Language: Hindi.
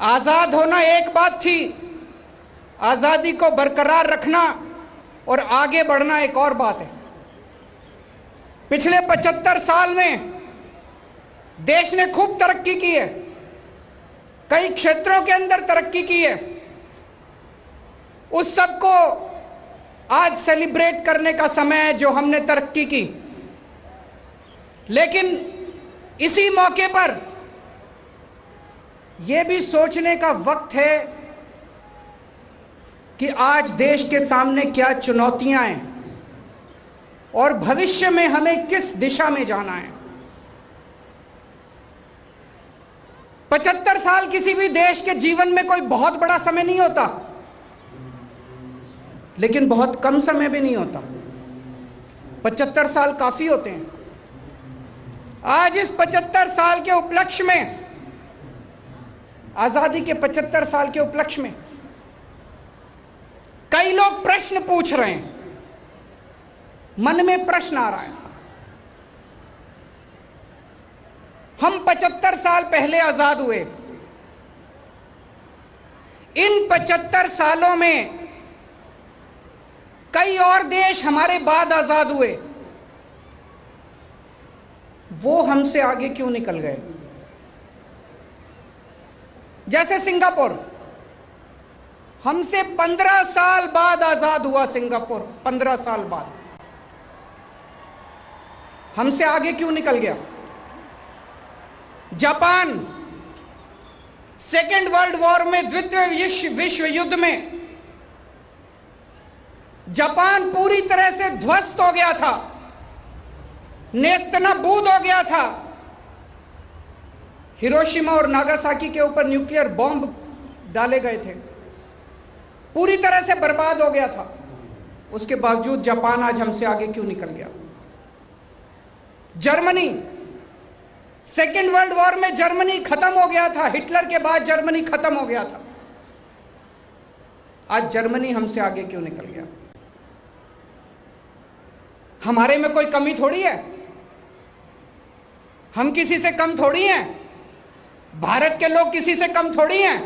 आज़ाद होना एक बात थी, आज़ादी को बरकरार रखना और आगे बढ़ना एक और बात है। पिछले 75 साल में देश ने खूब तरक्की की है, कई क्षेत्रों के अंदर तरक्की की है। उस सब को आज सेलिब्रेट करने का समय है जो हमने तरक्की की। लेकिन इसी मौके पर यह भी सोचने का वक्त है कि आज देश के सामने क्या चुनौतियां हैं और भविष्य में हमें किस दिशा में जाना है। 75 साल किसी भी देश के जीवन में कोई बहुत बड़ा समय नहीं होता, लेकिन बहुत कम समय भी नहीं होता। 75 साल काफी होते हैं। आज इस 75 साल के उपलक्ष्य में, आजादी के 75 साल के उपलक्ष्य में कई लोग प्रश्न पूछ रहे हैं, मन में प्रश्न आ रहा है। हम 75 साल पहले आजाद हुए, इन 75 सालों में कई और देश हमारे बाद आजाद हुए, वो हमसे आगे क्यों निकल गए? जैसे सिंगापुर, हमसे 15 साल बाद आजाद हुआ सिंगापुर, 15 साल बाद हमसे आगे क्यों निकल गया? जापान सेकेंड वर्ल्ड वॉर में, द्वितीय विश्व युद्ध में जापान पूरी तरह से ध्वस्त हो गया था, नेस्तनाबूद हो गया था। हिरोशिमा और नागासाकी के ऊपर न्यूक्लियर बॉम्ब डाले गए थे, पूरी तरह से बर्बाद हो गया था। उसके बावजूद जापान आज हमसे आगे क्यों निकल गया? जर्मनी, सेकेंड वर्ल्ड वॉर में जर्मनी खत्म हो गया था, हिटलर के बाद जर्मनी खत्म हो गया था। आज जर्मनी हमसे आगे क्यों निकल गया? हमारे में कोई कमी थोड़ी है, हम किसी से कम थोड़ी हैं, भारत के लोग किसी से कम थोड़ी हैं।